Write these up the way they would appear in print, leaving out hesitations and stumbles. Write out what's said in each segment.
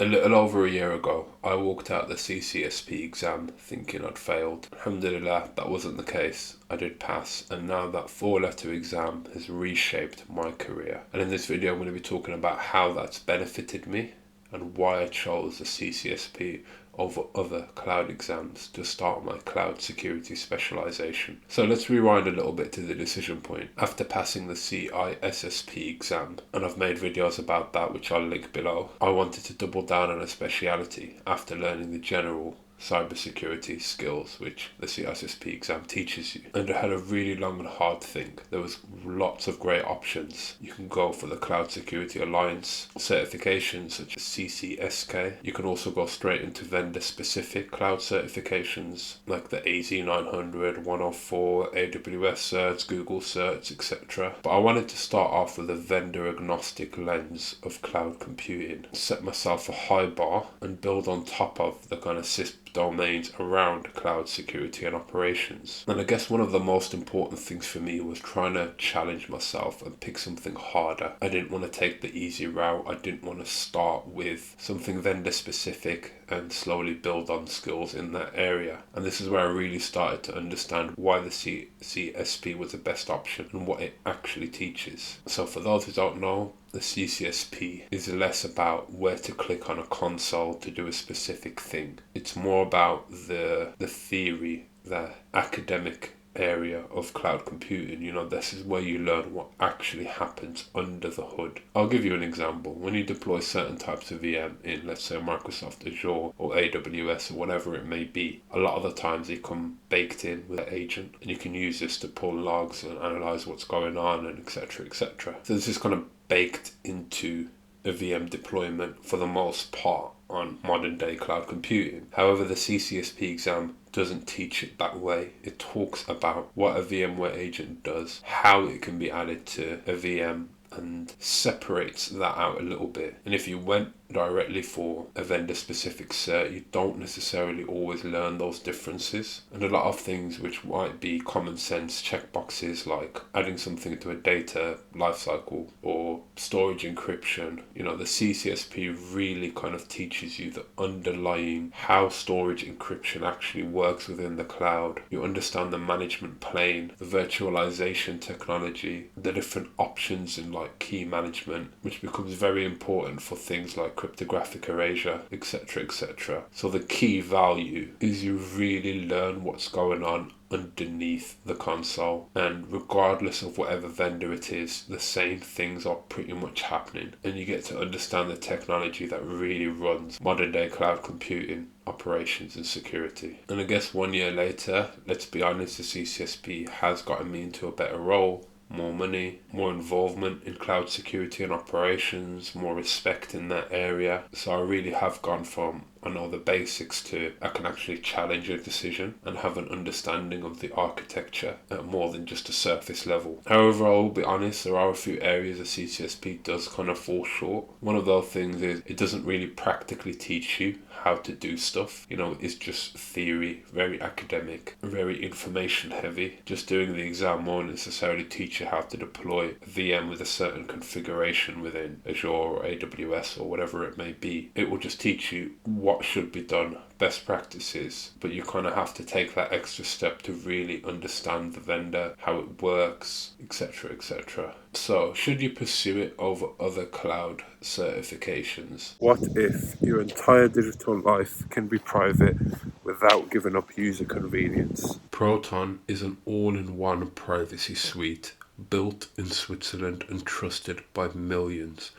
A little over a year ago, I walked out the CCSP exam thinking I'd failed. Alhamdulillah, that wasn't the case. I did pass, and now that four-letter exam has reshaped my career. And in this video, I'm going to be talking about how that's benefited me and why I chose the CCSP over other cloud exams to start my cloud security specialization. So let's rewind a little bit to the decision point. After passing the CISSP exam, and I've made videos about that which I'll link below, I wanted to double down on a speciality after learning the general cybersecurity skills which the CISSP exam teaches you. And I had a really long and hard think. There was lots of great options. You can go for the Cloud Security Alliance certifications such as CCSP. You can also go straight into vendor specific cloud certifications like the AZ900, 104, AWS Certs, Google Certs, etc. But I wanted to start off with a vendor agnostic lens of cloud computing, set myself a high bar and build on top of the kind of CISP domains around cloud security and operations. And I guess one of the most important things for me was trying to challenge myself and pick something harder. I didn't want to take the easy route. I didn't want to start with something vendor specific and slowly build on skills in that area. And this is where I really started to understand why the CCSP was the best option and what it actually teaches. So for those who don't know, the CCSP is less about where to click on a console to do a specific thing. It's more about the theory, the academic area of cloud computing. This is where you learn what actually happens under the hood. I'll give you an example. When you deploy certain types of VM in, let's say, Microsoft Azure or AWS or whatever it may be, a lot of the times they come baked in with an agent, and you can use this to pull logs and analyze what's going on and etc. etc. So this is kind of baked into a VM deployment for the most part on modern day cloud computing. However, the CCSP exam doesn't teach it that way. It talks about what a VMware agent does, how it can be added to a VM, and separates that out a little bit. And if you went directly for a vendor specific cert, you don't necessarily always learn those differences. And a lot of things which might be common sense checkboxes like adding something to a data lifecycle or storage encryption, the CCSP really kind of teaches you the underlying how storage encryption actually works within the cloud. You understand the management plane, the virtualization technology, the different options in like key management, which becomes very important for things like cryptographic erasure, etc. etc. So the key value is you really learn what's going on underneath the console, and regardless of whatever vendor it is, the same things are pretty much happening, and you get to understand the technology that really runs modern day cloud computing operations and security. And I guess 1 year later, let's be honest, the CCSP has gotten me into a better role. More money, more involvement in cloud security and operations, more respect in that area. So I really have gone from I know the basics to I can actually challenge a decision and have an understanding of the architecture at more than just a surface level. However, I will be honest, there are a few areas the CCSP does kind of fall short. One of those things is it doesn't really practically teach you how to do stuff. It's just theory, very academic, very information heavy. Just doing the exam won't necessarily teach you how to deploy a VM with a certain configuration within Azure or AWS or whatever it may be. It will just teach you what should be done, best practices, but you kind of have to take that extra step to really understand the vendor, how it works, etc. etc. So, should you pursue it over other cloud certifications? What if your entire digital life can be private without giving up user convenience? Proton is an all-in-one privacy suite built in Switzerland and trusted by millions.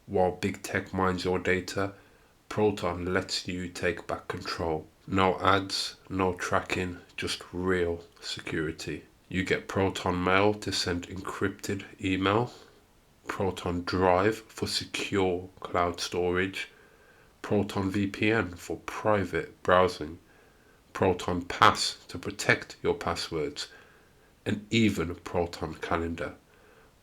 While big tech mines your data, Proton lets you take back control. No ads, no tracking, just real security. You get Proton Mail to send encrypted email, Proton Drive for secure cloud storage, Proton VPN for private browsing, Proton Pass to protect your passwords, and even Proton Calendar,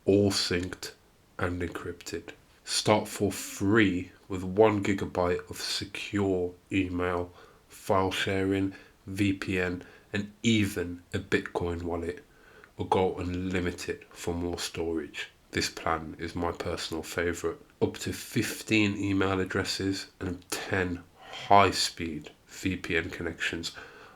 all synced and encrypted. Start for free with 1 gigabyte of secure email, file sharing, VPN, and even a Bitcoin wallet, or go unlimited for more storage. This plan is my personal favourite. Up to 15 email addresses and 10 high-speed VPN connections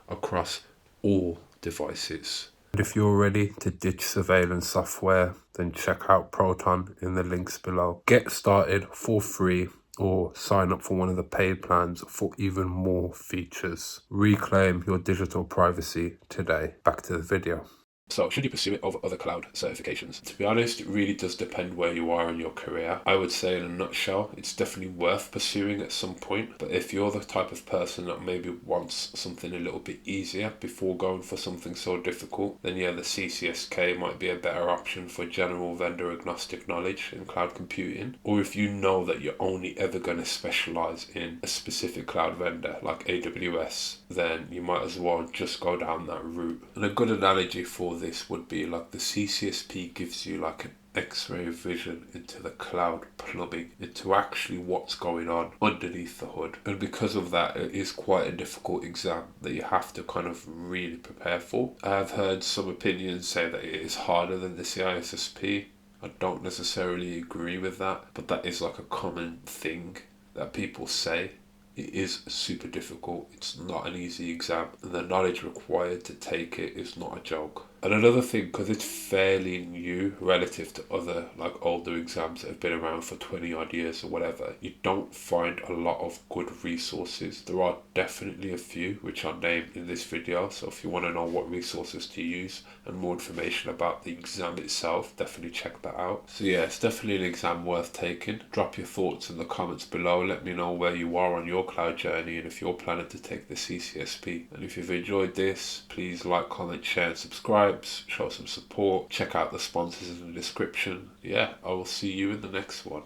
across all devices. And if you're ready to ditch surveillance software, then check out Proton in the links below. Get started for free or sign up for one of the paid plans for even more features. Reclaim your digital privacy today. Back to the video. So, should you pursue it over other cloud certifications? To be honest, it really does depend where you are in your career. I would say, in a nutshell, it's definitely worth pursuing at some point. But if you're the type of person that maybe wants something a little bit easier before going for something so difficult, then yeah, the CCSK might be a better option for general vendor agnostic knowledge in cloud computing. Or if you know that you're only ever going to specialize in a specific cloud vendor like AWS, then you might as well just go down that route. And a good analogy for this would be like the CCSP gives you like an X-ray vision into the cloud plumbing, into actually what's going on underneath the hood. And because of that, it is quite a difficult exam that you have to kind of really prepare for. I've heard some opinions say that it is harder than the CISSP. I don't necessarily agree with that, but that is like a common thing that people say. It is super difficult. It's not an easy exam, and the knowledge required to take it is not a joke. And another thing, because it's fairly new relative to other like older exams that have been around for 20 odd years or whatever, you don't find a lot of good resources. There are definitely a few which are named in this video, so if you want to know what resources to use and more information about the exam itself, definitely check that out. So yeah, it's definitely an exam worth taking. Drop your thoughts in the comments below. Let me know where you are on your cloud journey and if you're planning to take the CCSP. And if you've enjoyed this, please like, comment, share and subscribe. Show some support. Check out the sponsors in the description. Yeah, I will see you in the next one.